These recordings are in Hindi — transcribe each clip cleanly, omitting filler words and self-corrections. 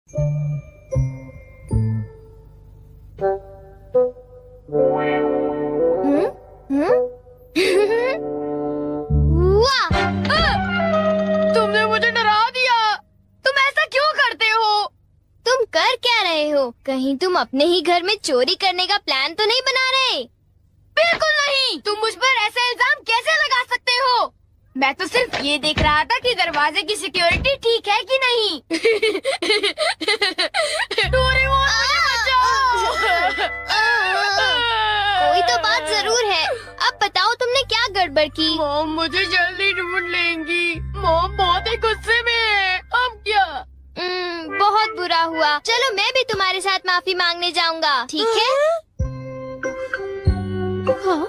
वाह! तुमने मुझे डरा दिया। तुम ऐसा क्यों करते हो? तुम कर क्या रहे हो? कहीं तुम अपने ही घर में चोरी करने का प्लान तो नहीं बना रहे? बिल्कुल नहीं। तुम मुझ पर ऐसा इल्जाम कैसे लगा सकते हो? मैं तो सिर्फ ये देख रहा था कि दरवाजे की सिक्योरिटी ठीक है कि नहीं। डोरेमोन, मुझे बचाओ। कोई तो बात जरूर है। अब बताओ तुमने क्या गड़बड़ की? मॉम मुझे जल्दी ढूंढ लेंगी। मॉम बहुत ही गुस्से में है। अब क्या? बहुत बुरा हुआ। चलो मैं भी तुम्हारे साथ माफी मांगने जाऊंगा, ठीक है? हाँ?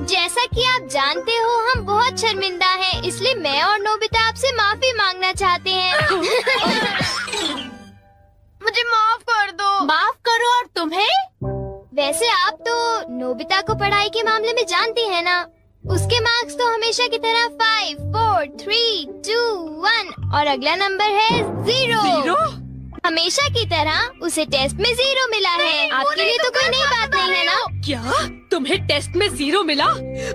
जैसा कि आप जानते हो हम बहुत शर्मिंदा हैं, इसलिए मैं और नोबिता आपसे माफी मांगना चाहते हैं। मुझे माफ कर दो। माफ करो और तुम्हें? वैसे आप तो नोबिता को पढ़ाई के मामले में जानती हैं ना? उसके मार्क्स तो हमेशा की तरह 5, 4, 3, 2, 1 और अगला नंबर है 0। हमेशा की तरह उसे टेस्ट में 0 मिला है। आपके लिए तो कोई नई बात नहीं है ना? क्या तुम्हें टेस्ट में 0 मिला?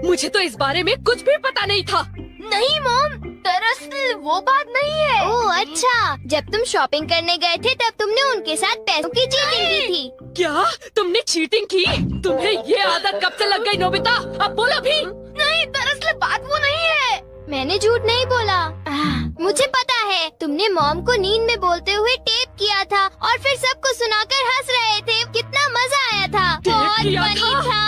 मुझे तो इस बारे में कुछ भी पता नहीं था। नहीं मॉम, दरअसल वो बात नहीं है। ओह अच्छा, जब तुम शॉपिंग करने गए थे तब तुमने उनके साथ पैसों की चीटिंग की थी। क्या तुमने चीटिंग की? तुम्हें ये आदत कब से लग गई नोबिता? अब बोलो भी। नहीं, दरअसल बात वो नहीं है। मैंने झूठ नहीं बोला। मुझे पता है, तुमने मॉम को नींद में बोलते हुए टेप किया था और फिर सबको सुनाकर हंस रहे थे। कितना मजा आया था। बहुत फनी था।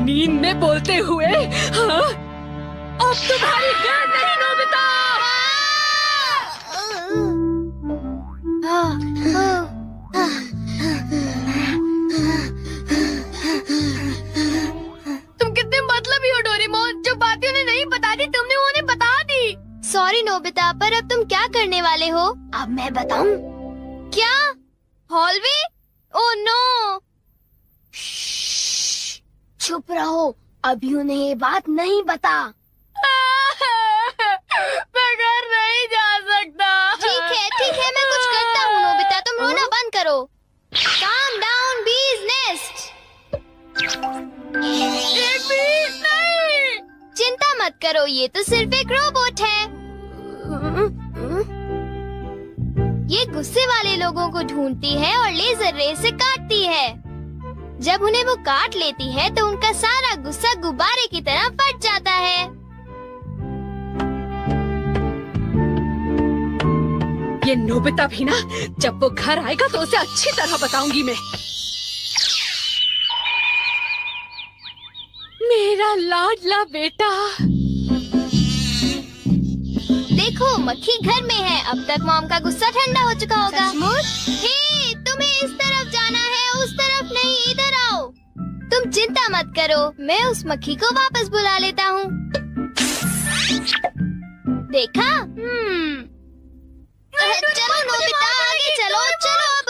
नींद में बोलते हुए? हाँ? अब तुम्हारी गैर नहीं नोबिता। तुम कितने मतलबी हो डोरेमोन। जो बातें उन्हें नहीं बता दी तुमने उन्हें बता दी। सॉरी नोबिता, पर अब तुम क्या करने वाले हो? अब मैं बताऊं? क्या? हॉलवे? Oh no. चुप रहो, अभी उन्हें ये बात नहीं बता। मैं घर नहीं जा सकता। ठीक है, मैं कुछ करता हूँ नोबिता, तुम रोना बंद करो। Calm down, bee's nest। एक बीज नहीं। चिंता मत करो, ये तो सिर्फ एक रोबोट है। ये गुस्से वाले लोगों को ढूंढती है और लेजर रे से काटती है। जब उन्हें वो काट लेती है तो उनका सारा गुस्सा गुब्बारे की तरह फट जाता है। ये नोबिता भी ना, जब वो घर आएगा तो उसे अच्छी तरह बताऊंगी मैं। मेरा लाडला बेटा। देखो मक्खी घर में है। अब तक मॉम का गुस्सा ठंडा हो चुका होगा। हे, तुम्हें इस तरफ जाना है, उस तरफ नहीं, इधर आओ। तुम चिंता मत करो, मैं उस मक्खी को वापस बुला लेता हूँ। देखा? चलो नोबिता, आगे चलो, चलो अब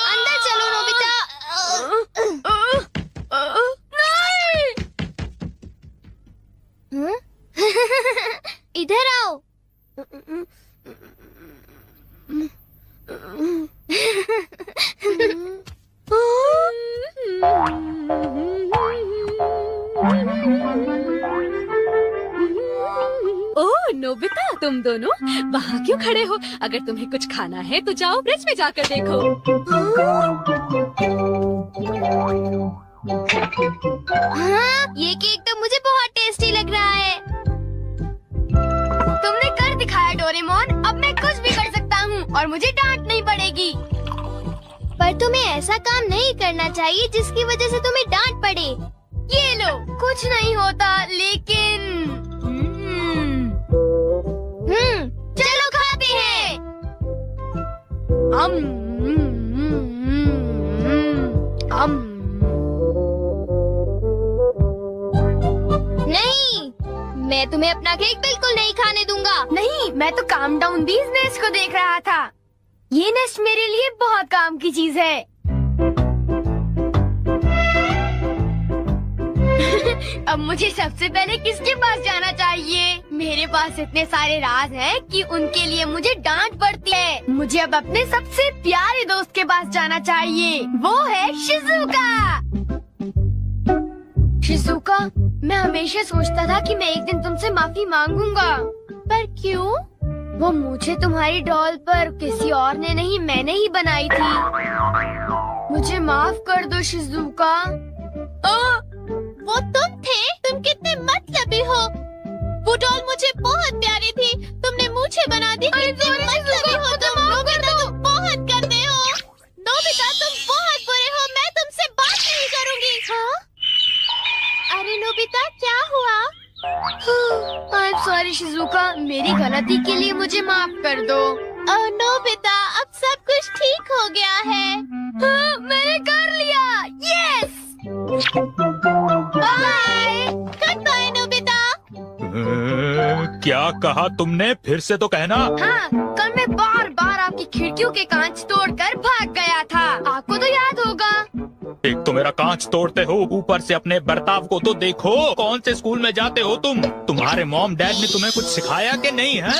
अंदर चलो नोबिता। इधर आओ। ओह नोबिता, तुम दोनों वहाँ क्यों खड़े हो? अगर तुम्हें कुछ खाना है तो जाओ ब्रिज में जाकर देखो। हाँ, ये केक तो मुझे बहुत टेस्टी लग रहा है। तुमने कर दिखाया डोरेमोन। अब मैं कुछ भी कर सकता हूँ और मुझे डांट नहीं पड़ेगी। पर तुम्हें ऐसा काम नहीं करना चाहिए जिसकी वजह से तुम्हें डांट पड़े। ये लो, कुछ नहीं होता, लेकिन चलो खाते हैं। नहीं, मैं तुम्हें अपना केक बिल्कुल नहीं खाने दूंगा। नहीं, मैं तो काम डाउन बीज नेस्ट को देख रहा था। ये नेस्ट मेरे लिए बहुत काम की चीज है। अब मुझे सबसे पहले किसके पास जाना चाहिए? मेरे पास इतने सारे राज हैं कि उनके लिए मुझे डांट पड़ती है। मुझे अब अपने सबसे प्यारे दोस्त के पास जाना चाहिए। वो है शिज़ुका। शिज़ुका, मैं हमेशा सोचता था कि मैं एक दिन तुमसे माफी मांगूंगा, पर क्यों? वो मुझे तुम्हारी डॉल पर किसी और ने नहीं, मैंने ही बनाई थी। मुझे माफ कर दो शिज़ुका। वो तुम थे? तुम कितने मतलबी हो। वो डॉल मुझे बहुत प्यारी थी, तुमने मुझे बना दी। कितने मतलबी हो तुम। नोबिता, तुम बहुत गंदे हो। नोबिता, तुम बहुत बुरे हो। मैं तुमसे बात नहीं करूँगी। हाँ? अरे नोबिता, क्या हुआ? I'm sorry शिज़ुका, मेरी गलती के लिए मुझे माफ कर दो। नोबिता, अब सब कुछ ठीक हो गया है। हाँ, मैंने कर लिया। Yes. Bye. Goodbye Nobita. क्या कहा तुमने? फिर से तो कहना। हाँ, कल मैं बार बार आपकी खिड़कियों के कांच तोड़कर भाग गया था। आपको तो याद होगा। एक तो मेरा कांच तोड़ते हो, ऊपर से अपने बर्ताव को तो देखो। कौन से स्कूल में जाते हो तुम? तुम्हारे मॉम डैड ने तुम्हें कुछ सिखाया कि नहीं है?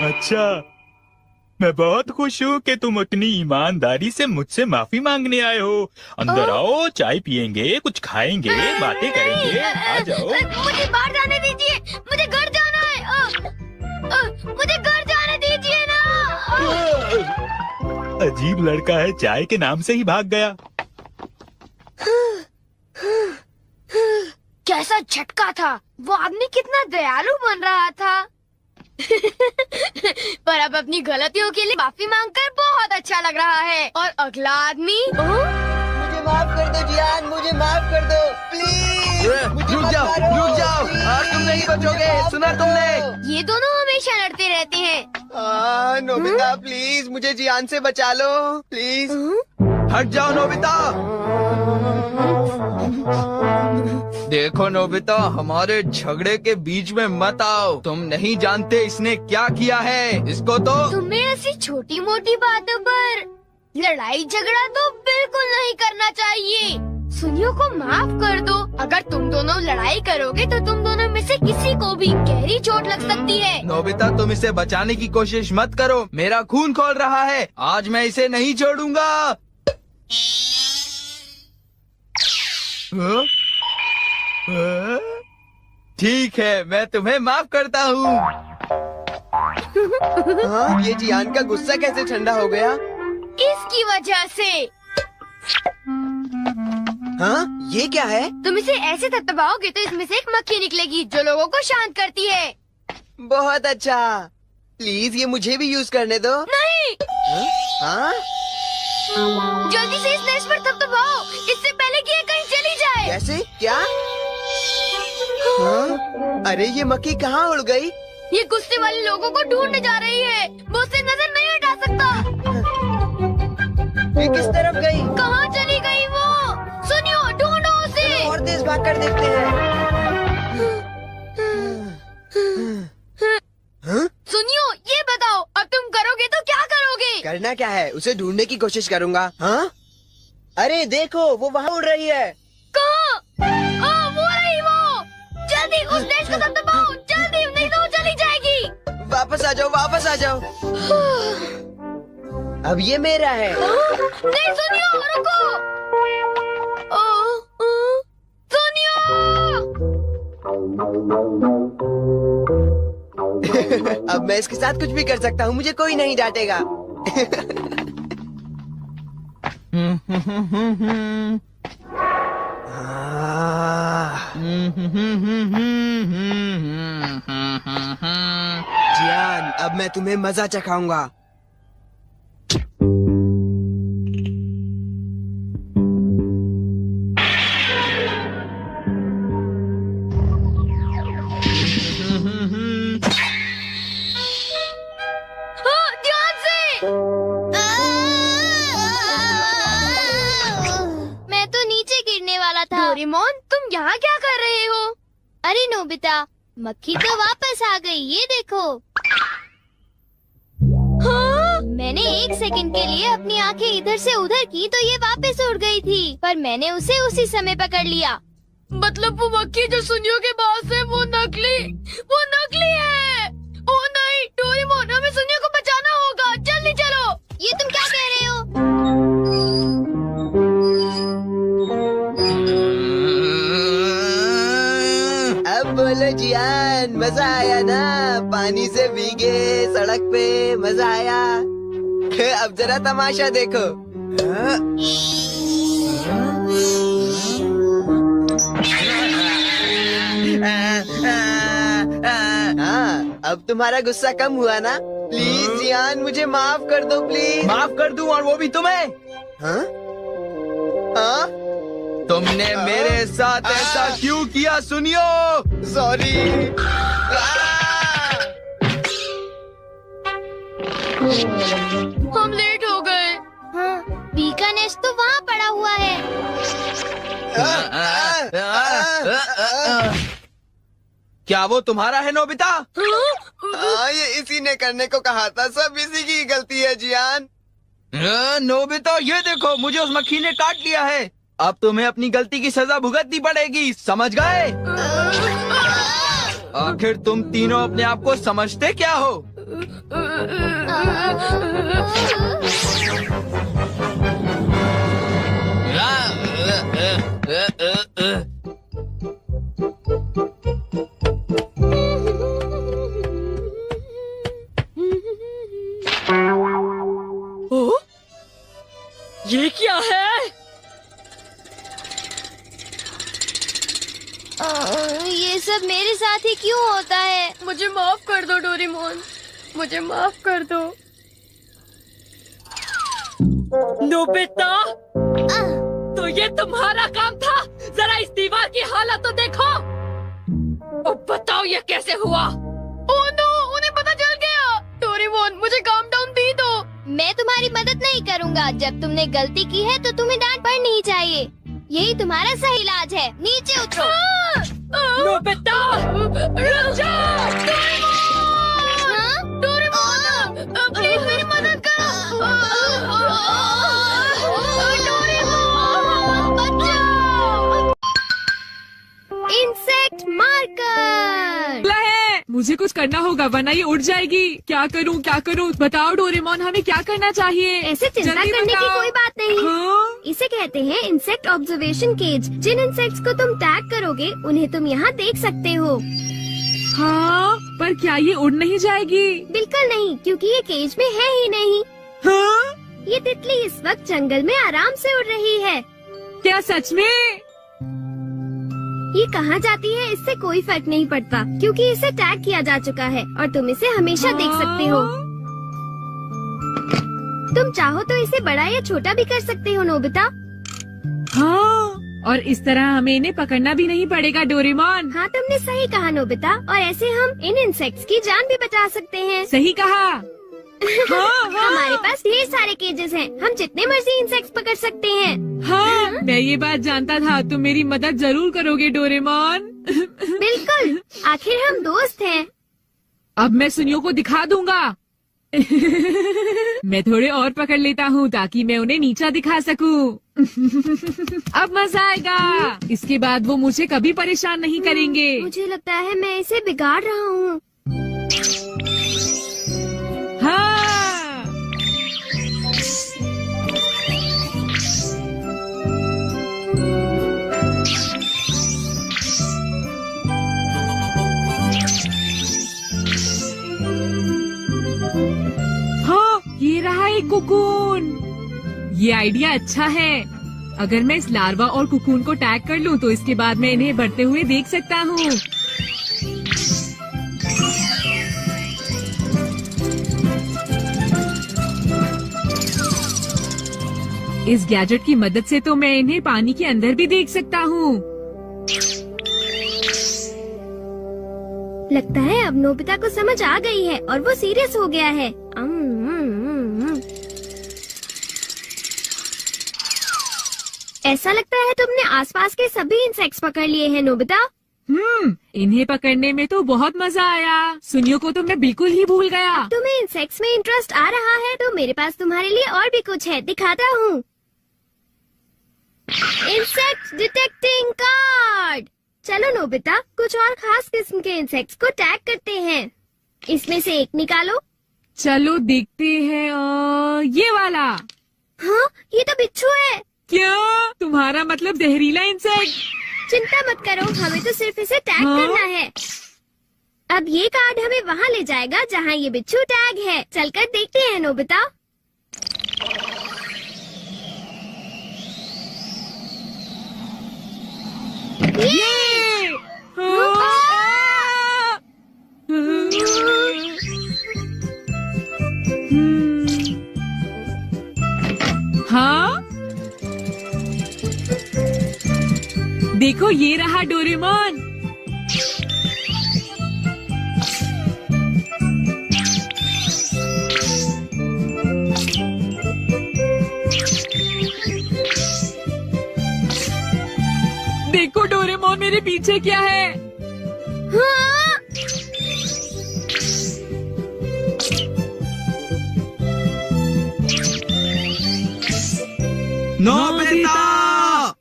अच्छा, मैं बहुत खुश हूँ कि तुम इतनी ईमानदारी से मुझसे माफी मांगने आए हो। अंदर आओ, चाय पियेंगे, कुछ खाएंगे, बातें करेंगे। आ जाओ। मुझे बाहर जाने दीजिए, मुझे घर जाना है। मुझे घर जाने दीजिए ना। अजीब लड़का है, चाय के नाम से ही भाग गया। कैसा झटका था। वो आदमी कितना दयालु बन रहा था। पर अब अपनी गलतियों के लिए माफी मांगकर बहुत अच्छा लग रहा है। और अगला आदमी मुझे माफ कर दो जियान, मुझे माफ कर दो प्लीज। रुक जाओ, आज तुम नहीं बचोगे। सुना तुमने? ये दोनों हमेशा लड़ते रहते हैं। नोबिता प्लीज मुझे जियान से बचा लो प्लीज। हट जाओ नोबिता। देखो नोबिता, हमारे झगड़े के बीच में मत आओ। तुम नहीं जानते इसने क्या किया है। इसको तो तुम्हें ऐसी छोटी मोटी बातों पर लड़ाई झगड़ा तो बिल्कुल नहीं करना चाहिए। सुनियो को माफ कर दो। अगर तुम दोनों लड़ाई करोगे तो तुम दोनों में से किसी को भी गहरी चोट लग सकती है। नोबिता, तुम इसे बचाने की कोशिश मत करो। मेरा खून खौल रहा है। आज मैं इसे नहीं छोड़ूंगा। ठीक है, मैं तुम्हें माफ करता हूँ। ये जियान का गुस्सा कैसे ठंडा हो गया? इसकी वजह से। हाँ, ये क्या है? तुम इसे ऐसे थपथपाओगे तो इसमें से एक मक्खी निकलेगी जो लोगों को शांत करती है। बहुत अच्छा। प्लीज ये मुझे भी यूज करने दो। नहीं। हाँ? जल्दी से इस नेश पर थपथपाओ, इससे पहले कि ये कहीं चली जाए। कैसे? क्या? हाँ? अरे ये मक्खी कहाँ उड़ गई? ये गुस्से वाले लोगों को ढूंढने जा रही है। वो उससे नजर नहीं हटा सकता। ये किस तरफ गई? कहाँ चली गई वो? सुनियो, ढूंढो उसे। और तेज भाग कर देखते हैं। सुनियो, ये बताओ अब तुम करोगे तो क्या करोगे? करना क्या है? उसे ढूंढने की कोशिश करूंगा। हाँ? अरे देखो, वो वहाँ उड़ रही है। कहाँ? वो रही वो। जल्दी उस नेश को थपथपाओ, जल्दी, नहीं तो वो चली जाएगी। वापस आ जाओ, वापस आ जाओ। अब ये मेरा है। नहीं सुनियो, रुको। सुनियो। अब मैं इसके साथ कुछ भी कर सकता हूँ, मुझे कोई नहीं डांटेगा। जियान, अब मैं तुम्हें मजा चखाऊंगा। ध्यान से। मैं तो नीचे गिरने वाला था। डोरेमोन, तुम यहाँ क्या कर रहे हो? अरे नोबिता, मक्खी तो वापस आ गई, ये देखो। हाँ? मैंने 1 सेकंड के लिए अपनी आंखें इधर से उधर की तो ये वापस उड़ गई थी, पर मैंने उसे उसी समय पकड़ लिया। मतलब वो मक्खी जो सुनियो के पास है वो नकली है। ओ नहीं डोरेमोन, हमें सुनियो को बचाना होगा, जल्दी चलो। ये तुम क्या कह रहे हो? अब बोलो जियान, मजा आया ना? पानी से भीगे सड़क पे मजा आया। अब जरा तमाशा देखो। हाँ, अब तुम्हारा गुस्सा कम हुआ ना? प्लीज जियान, मुझे माफ कर दो प्लीज। माफ कर दूं, और वो भी तुम्हें? हाँ? हाँ? तुमने मेरे साथ ऐसा क्यों किया सुनियो? सॉरी। हम लेट हो गए। हाँ, बी का नेस्ट तो वहाँ पड़ा हुआ है। क्या वो तुम्हारा है नोबिता? ये इसी ने करने को कहा था, सब इसी की गलती है जियान। नोबिता ये देखो, मुझे उस मक्खी ने काट लिया है। अब तुम्हें अपनी गलती की सजा भुगतनी पड़ेगी, समझ गए? आखिर तुम तीनों अपने आप को समझते क्या हो? ओ, ये क्या है? ये सब मेरे साथ ही क्यों होता है? मुझे माफ कर दो डोरेमोन, मुझे माफ कर दो। नोबिता, तो ये तुम्हारा काम था? जरा इस दीवार की हालत तो देखो। अब बताओ ये कैसे हुआ? ओह नो, उन्हें पता चल गया। डोरेमोन, मुझे काम डाउन दी दो। मैं तुम्हारी मदद नहीं करूँगा। जब तुमने गलती की है तो तुम्हें डांट पड़नी ही चाहिए। यही तुम्हारा सही इलाज है। नीचे उतरो। नोबिता, रुक जाओ। डोरेमोन, प्लीज मेरी मदद करो। डोरेमोन, बचाओ। Insect marker. मुझे कुछ करना होगा वरना ये उड़ जाएगी। क्या करूं? बताओ डोरेमोन, हमें क्या करना चाहिए? ऐसे चिंता जल्दी करने की बताओ। कोई बात नहीं। हाँ? इसे कहते हैं इंसेक्ट ऑब्जर्वेशन केज। जिन इंसेक्ट्स को तुम टैग करोगे उन्हें तुम यहाँ देख सकते हो। हाँ, पर क्या ये उड़ नहीं जाएगी? बिल्कुल नहीं, क्योंकि ये केज में है ही नहीं। हाँ? ये तितली इस वक्त जंगल में आराम से उड़ रही है। क्या सच में? ये कहाँ जाती है इससे कोई फर्क नहीं पड़ता, क्योंकि इसे टैग किया जा चुका है और तुम इसे हमेशा देख सकते हो। तुम चाहो तो इसे बड़ा या छोटा भी कर सकते हो नोबिता। हाँ, और इस तरह हमें इन्हें पकड़ना भी नहीं पड़ेगा डोरेमोन। हाँ, तुमने सही कहा नोबिता, और ऐसे हम इन इंसेक्ट्स की जान भी बचा सकते हैं। सही कहा। हाँ, हमारे पास ढेर सारे केजेस हैं, हम जितने मर्जी इंसेक्ट्स पकड़ सकते हैं। हाँ, मैं ये बात जानता था, तुम मेरी मदद जरूर करोगे डोरेमोन। बिल्कुल, आखिर हम दोस्त हैं। अब मैं सुनियो को दिखा दूंगा। मैं थोड़े और पकड़ लेता हूँ ताकि मैं उन्हें नीचा दिखा सकूं। अब मजा आएगा। इसके बाद वो मुझे कभी परेशान नहीं करेंगे। मुझे लगता है मैं इसे बिगाड़ रहा हूँ। हाँ। हाँ, ये रहा एक कुकून। ये आइडिया अच्छा है। अगर मैं इस लार्वा और कुकून को टैग कर लूं तो इसके बाद मैं इन्हें बढ़ते हुए देख सकता हूँ। इस गैजेट की मदद से तो मैं इन्हें पानी के अंदर भी देख सकता हूँ। लगता है अब नोबिता को समझ आ गई है और वो सीरियस हो गया है। ऐसा लगता है तुमने आसपास के सभी इंसेक्ट्स पकड़ लिए हैं नोबिता। इन्हें पकड़ने में तो बहुत मजा आया। सुनियो को तो मैं बिल्कुल ही भूल गया। तुम्हें इंसेक्ट्स में इंटरेस्ट आ रहा है तो मेरे पास तुम्हारे लिए और भी कुछ है, दिखाता हूँ। Insect detecting card. चलो नोबिता, कुछ और खास किस्म के इंसेक्ट्स को टैग करते हैं। इसमें से एक निकालो। चलो देखते हैं। ये वाला। हाँ, ये तो बिच्छू है। क्या तुम्हारा मतलब जहरीला इंसेक्ट? चिंता मत करो, हमें तो सिर्फ इसे टैग हाँ? करना है। अब ये कार्ड हमें वहाँ ले जाएगा जहाँ ये बिच्छू टैग है। चलकर देखते हैं नोबिता। ये! हाँ, देखो ये रहा डोरेमोन। देखो डोरेमोन, मेरे पीछे क्या है? हाँ? नोबिता!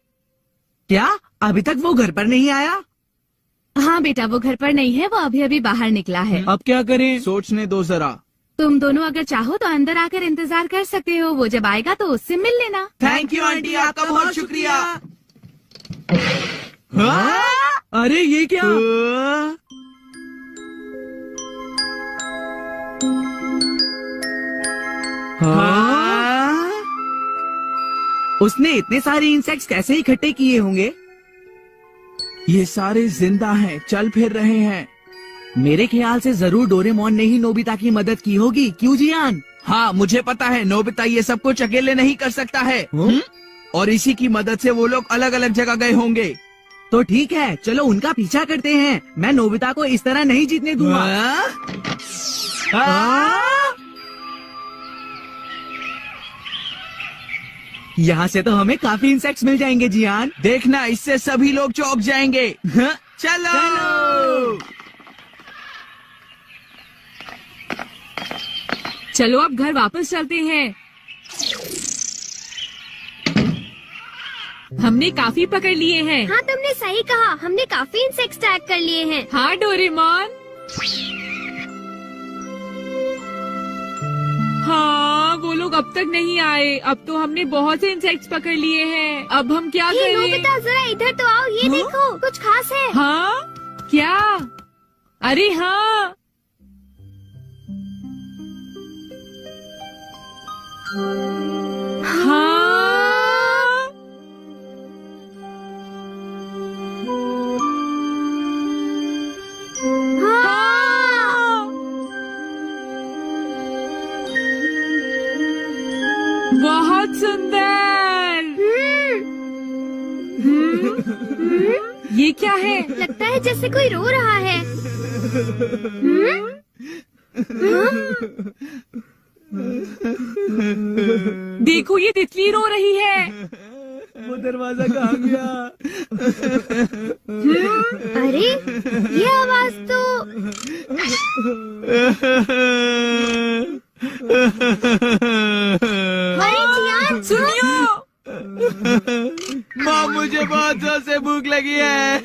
क्या अभी तक वो घर पर नहीं आया? हाँ बेटा, वो घर पर नहीं है, वो अभी अभी बाहर निकला है। अब क्या करें? सोचने दो जरा। तुम दोनों अगर चाहो तो अंदर आकर इंतजार कर सकते हो। वो जब आएगा तो उससे मिल लेना। थैंक यू आंटी, आपका बहुत शुक्रिया। हाँ? अरे ये क्या? हाँ? उसने इतने सारे इंसेक्ट्स कैसे इकट्ठे किए होंगे? ये सारे जिंदा हैं, चल फिर रहे हैं। मेरे ख्याल से जरूर डोरेमोन ने ही नोबिता की मदद की होगी। क्यों जियान? हाँ, मुझे पता है नोबिता ये सब कुछ अकेले नहीं कर सकता है। और इसी की मदद से वो लोग अलग अलग जगह गए होंगे। तो ठीक है, चलो उनका पीछा करते हैं। मैं नोबिता को इस तरह नहीं जीतने दूंगा। यहाँ से तो हमें काफी इंसेक्ट्स मिल जाएंगे जियान। देखना, इससे सभी लोग चौंक जाएंगे। चलो चलो अब घर वापस चलते हैं। हमने काफी पकड़ लिए हैं। हाँ, तुमने सही कहा, हमने काफी इंसेक्ट्स टैग कर लिए हैं। हाँ डोरेमोन। हाँ, वो लोग अब तक नहीं आए। अब तो हमने बहुत से इंसेक्ट्स पकड़ लिए हैं। अब हम क्या ये करें? नोबिता, जरा इधर तो आओ। ये देखो, कुछ खास है। हाँ? क्या? अरे हाँ, हाँ, हाँ, बहुत सुंदर। ये क्या है? लगता है जैसे कोई रो रहा है। देखो, ये तितली रो रही है। वो दरवाजा कहाँ गया? अरे, ये आवाज तो अरे जियान, सुनियो। माँ, मुझे बहुत जोर से भूख लगी है।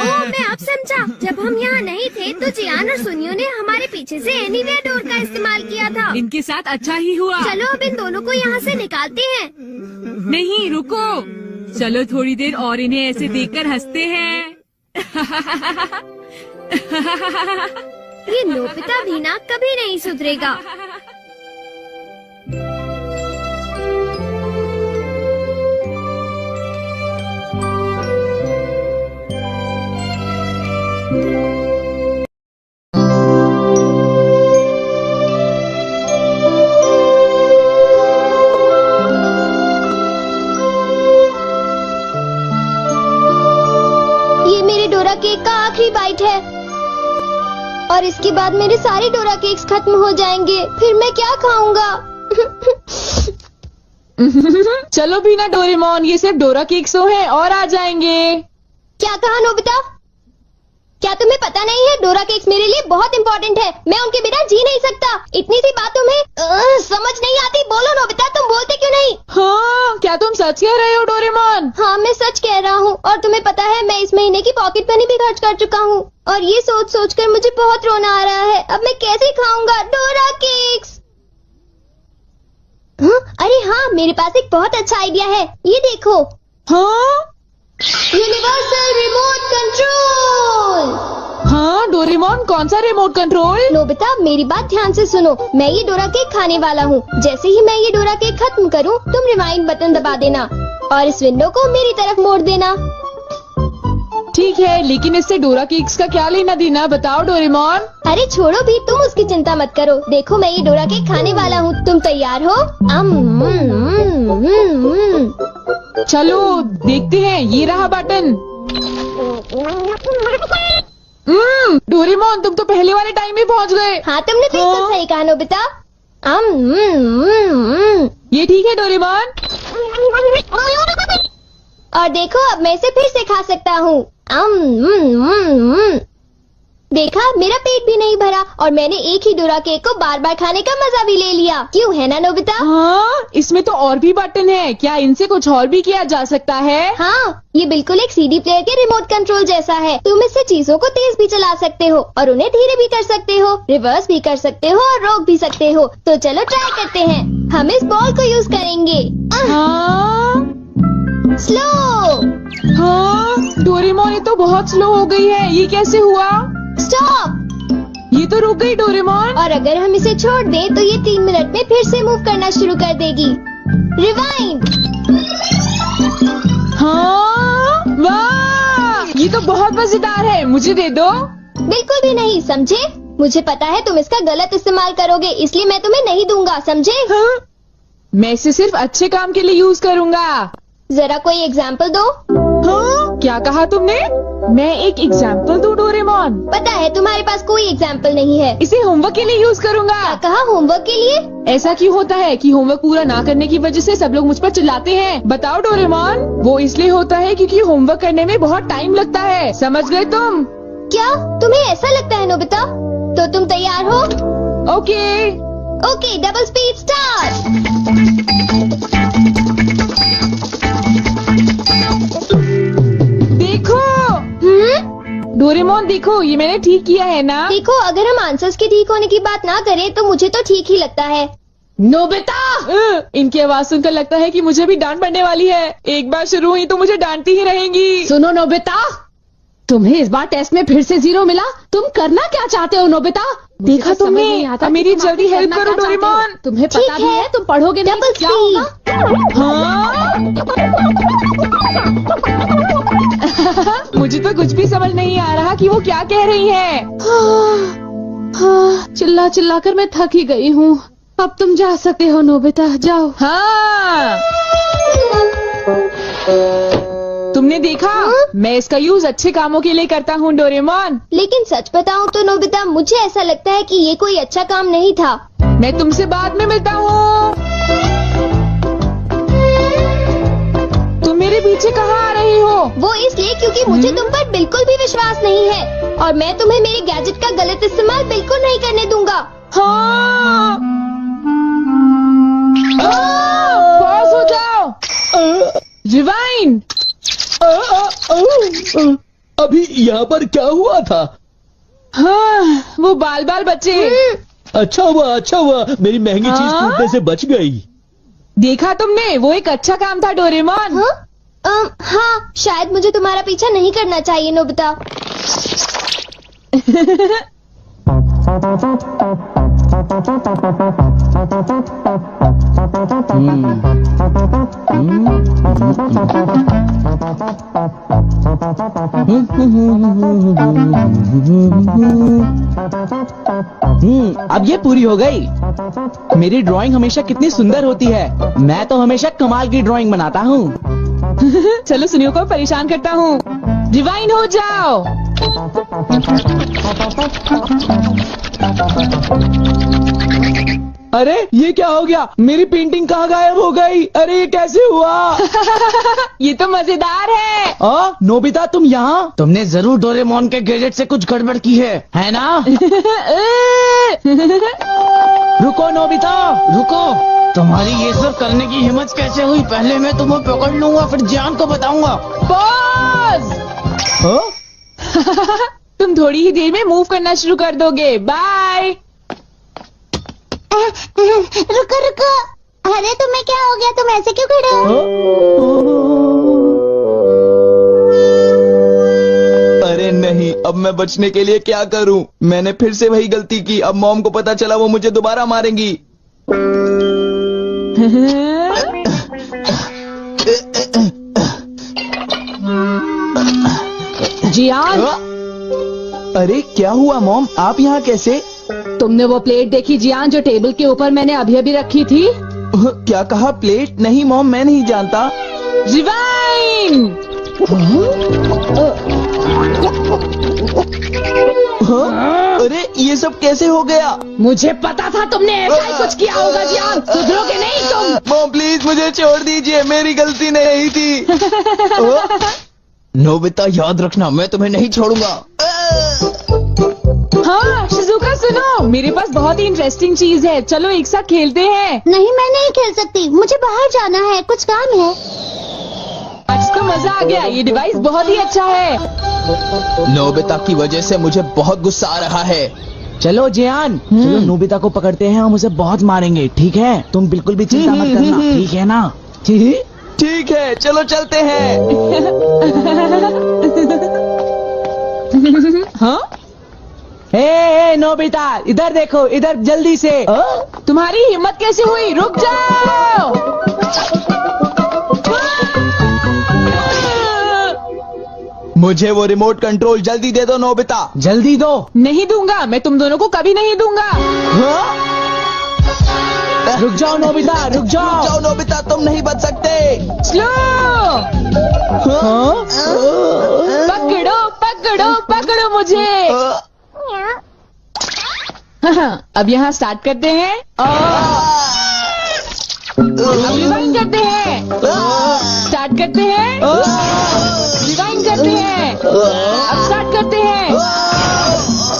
ओह, मैं अब समझा। जब हम यहाँ नहीं थे तो जियान और सुनियो ने हमारे पीछे से एनीवेयर डोर का इस्तेमाल किया था। इनके साथ अच्छा ही हुआ। चलो अब इन दोनों को यहाँ से निकालते हैं। नहीं, रुको। चलो थोड़ी देर और इन्हें ऐसे देखकर हंसते हैं। ये नोबिता भी ना कभी नहीं सुधरेगा। केक का आखिरी बाइट है और इसके बाद मेरे सारे डोरा केक्स खत्म हो जाएंगे। फिर मैं क्या खाऊंगा? चलो भी ना डोरेमोन, ये सिर्फ डोरा केक्स हैं और आ जाएंगे। क्या कहा नोबिता? क्या तुम्हें पता नहीं है, डोरा केक्स मेरे लिए बहुत इम्पोर्टेंट है। मैं उनके बिना जी नहीं सकता। इतनी सी बात तुम्हें समझ नहीं आती। बोलो नोबिता, तुम बोलते क्यों नहीं? हाँ, क्या तुम सच कह रहे हो डोरेमोन? हाँ, मैं सच कह रहा हूँ। और तुम्हें पता है, मैं इस महीने की पॉकेट मनी भी खर्च कर चुका हूँ। और ये सोच सोच कर मुझे बहुत रोना आ रहा है। अब मैं कैसे खाऊंगा डोरा केक्स? हाँ? अरे हाँ, मेरे पास एक बहुत अच्छा आइडिया है। ये देखो, हाँ यूनिवर्सल रिमोट कंट्रोल। हाँ डोरेमोन, कौन सा रिमोट कंट्रोल? नोबिता, मेरी बात ध्यान से सुनो। मैं ये डोरा केक खाने वाला हूँ। जैसे ही मैं ये डोरा केक खत्म करूँ, तुम रिवाइंड बटन दबा देना और इस विंडो को मेरी तरफ मोड़ देना। ठीक है, लेकिन इससे डोरा केक्स का क्या लेना देना, बताओ डोरेमोन। अरे छोड़ो भी, तुम उसकी चिंता मत करो। देखो, मैं ये डोरा केक खाने वाला हूँ। तुम तैयार हो? चलो देखते हैं, ये रहा बटन। डोरेमोन, तुम तो पहले वाले टाइम में पहुँच गए। हाँ, तुमने बिल्कुल सही कहा नोबिता। ये ठीक है डोरेमोन। और देखो, अब मैं इसे फिर से खा सकता हूँ। देखा, मेरा पेट भी नहीं भरा और मैंने एक ही डोरा केक को बार बार खाने का मजा भी ले लिया। क्यों, है ना नोबिता? हाँ, इसमें तो और भी बटन है। क्या इनसे कुछ और भी किया जा सकता है? हाँ, ये बिल्कुल एक सीडी प्लेयर के रिमोट कंट्रोल जैसा है। तुम इससे चीजों को तेज भी चला सकते हो और उन्हें धीरे भी कर सकते हो, रिवर्स भी कर सकते हो और रोक भी सकते हो। तो चलो ट्राई करते हैं। हम इस बॉल को यूज करेंगे। हाँ स्लो। हाँ डोरेमोन, ये तो बहुत स्लो हो गई है। ये कैसे हुआ? स्टॉप। ये तो रुक गई डोरेमोन। और अगर हम इसे छोड़ दें तो ये 3 मिनट में फिर से मूव करना शुरू कर देगी। रिवाइंड। हाँ, वाह, ये तो बहुत मजेदार है। मुझे दे दो। बिल्कुल भी नहीं, समझे? मुझे पता है तुम इसका गलत इस्तेमाल करोगे, इसलिए मैं तुम्हें नहीं दूंगा, समझे? हाँ? मैं इसे सिर्फ अच्छे काम के लिए यूज करूँगा। जरा कोई एग्जाम्पल दो। हाँ? क्या कहा तुमने? मैं एक एग्जाम्पल दूं डोरेमोन? पता है तुम्हारे पास कोई एग्जाम्पल नहीं है। इसे होमवर्क के लिए यूज करूँगा। क्या कहा, होमवर्क के लिए? ऐसा क्यों होता है कि होमवर्क पूरा ना करने की वजह से सब लोग मुझ पर चिल्लाते हैं? बताओ डोरेमोन। वो इसलिए होता है क्योंकि होमवर्क करने में बहुत टाइम लगता है। समझ गए तुम? क्या तुम्हें ऐसा लगता है नोबिता? तो तुम तैयार हो? Okay. Okay, double speed start. देखो डोरेमोन, देखो, ये मैंने ठीक किया है ना? देखो, अगर हम आंसर्स के ठीक होने की बात ना करें तो मुझे तो ठीक ही लगता है। नोबिता, इनकी आवाज सुनकर लगता है कि मुझे भी डांट पड़ने वाली है। एक बार शुरू हुई तो मुझे डांटती ही रहेंगी। सुनो नोबिता, तुम्हें इस बार टेस्ट में फिर से 0 मिला। तुम करना क्या चाहते हो नोबिता? देखा तुमने? मेरी जल्दी हेल्प करो डोरेमोन। तुम्हें पता भी है तुम पढ़ोगे नहीं तो क्या होगा? हाँ? मुझे तो कुछ भी समझ नहीं आ रहा कि वो क्या कह रही है। चिल्ला चिल्ला कर मैं थक ही गई हूँ। अब तुम जा सकते हो नोबिता, जाओ। हाँ, तुमने देखा? मैं इसका यूज अच्छे कामों के लिए करता हूँ डोरेमोन। लेकिन सच बताऊं तो नोबिता, मुझे ऐसा लगता है कि ये कोई अच्छा काम नहीं था। मैं तुमसे बाद में मिलता हूँ। तुम मेरे पीछे कहाँ आ रही हो? वो इसलिए क्योंकि मुझे तुम पर बिल्कुल भी विश्वास नहीं है और मैं तुम्हें मेरे गैजेट का गलत इस्तेमाल बिल्कुल नहीं करने दूंगा। हाँ, पॉज हो जाओ। रिवाइंड। अभी यहाँ पर क्या हुआ था? हाँ, वो बाल बाल बचे। अच्छा हुआ, मेरी महंगी चीज टूटने से बच गई। देखा तुमने? वो एक अच्छा काम था डोरेमोन। हाँ, शायद मुझे तुम्हारा पीछा नहीं करना चाहिए नोबिता। अब ये पूरी हो गई। मेरी ड्राइंग हमेशा कितनी सुंदर होती है। मैं तो हमेशा कमाल की ड्राइंग बनाता हूँ। चलो सुनियो को परेशान करता हूँ। रिवाइंड हो जाओ। अरे ये क्या हो गया? मेरी पेंटिंग कहाँ गायब हो गई? अरे ये कैसे हुआ? ये तो मजेदार है। नोबिता तुम यहाँ? तुमने जरूर डोरेमोन के गैजेट से कुछ गड़बड़ की है ना? रुको नोबिता, रुको। तुम्हारी ये सब करने की हिम्मत कैसे हुई? पहले मैं तुम्हें पकड़ लूंगा, फिर जान को बताऊंगा। पॉज। तुम थोड़ी ही देर में मूव करना शुरू कर दोगे। बाय। रुको रुको, अरे तुम्हें क्या हो गया? तुम ऐसे क्यों खड़े हो? अरे नहीं, अब मैं बचने के लिए क्या करूं? मैंने फिर से वही गलती की। अब मॉम को पता चला, वो मुझे दोबारा मारेंगी। जियान। अरे क्या हुआ मॉम, आप यहाँ कैसे? तुमने वो प्लेट देखी जियान, जो टेबल के ऊपर मैंने अभी अभी रखी थी? क्या कहा? प्लेट? नहीं मॉम, मैं नहीं जानता। रिवाइंड। अरे ये सब कैसे हो गया? मुझे पता था तुमने ऐसा ही कुछ किया होगा जियान। सुधरोगे नहीं तुम। मॉम प्लीज मुझे छोड़ दीजिए, मेरी गलती नहीं थी। नोबिता याद रखना, मैं तुम्हें नहीं छोड़ूंगा। हाँ शिजुका सुनो, मेरे पास बहुत ही इंटरेस्टिंग चीज है। चलो एक साथ खेलते हैं। नहीं, मैं नहीं खेल सकती, मुझे बाहर जाना है, कुछ काम है। आज तो मजा आ गया, ये डिवाइस बहुत ही अच्छा है। नोबिता की वजह से मुझे बहुत गुस्सा आ रहा है। चलो जियान, चलो नोबिता को पकड़ते हैं, हम उसे बहुत मारेंगे। ठीक है? तुम बिल्कुल भी चिंता मत करना, ठीक है ना? ठीक है, चलो चलते हैं। हाँ? ए नोबिता, इधर देखो, इधर जल्दी से। तुम्हारी हिम्मत कैसे हुई? रुक जाओ। मुझे वो रिमोट कंट्रोल जल्दी दे दो नोबिता। जल्दी दो। नहीं दूंगा, मैं तुम दोनों को कभी नहीं दूंगा। रुक जाओ नोबिता, रुक जाओ नोबिता, तुम नहीं बच सकते। स्लो। पकड़ो पकड़ो पकड़ो मुझे। अब यहाँ स्टार्ट करते हैं अब रिवाइंड करते हैं। स्टार्ट करते हैं, रिवाइंड करते हैं। अब स्टार्ट करते हैं,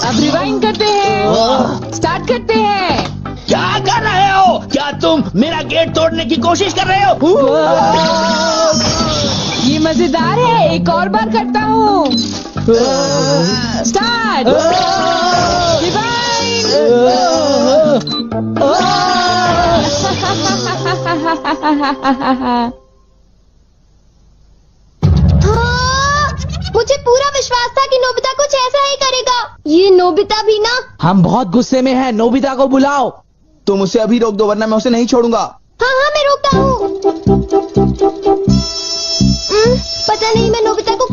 अब रिवाइंड करते हैं। स्टार्ट करते हैं। क्या कर रहे हो? क्या तुम मेरा गेट तोड़ने की कोशिश कर रहे हो? ये मजेदार है, एक और बार करता हूँ। Start, rewind. मुझे पूरा विश्वास था कि नोबिता कुछ ऐसा ही करेगा। ये नोबिता भी ना। हम बहुत गुस्से में हैं, नोबिता को बुलाओ। तुम उसे अभी रोक दो, वरना मैं उसे नहीं छोड़ूंगा। हाँ हाँ, मैं रोकता हूँ। पता नहीं मैं नोबिता को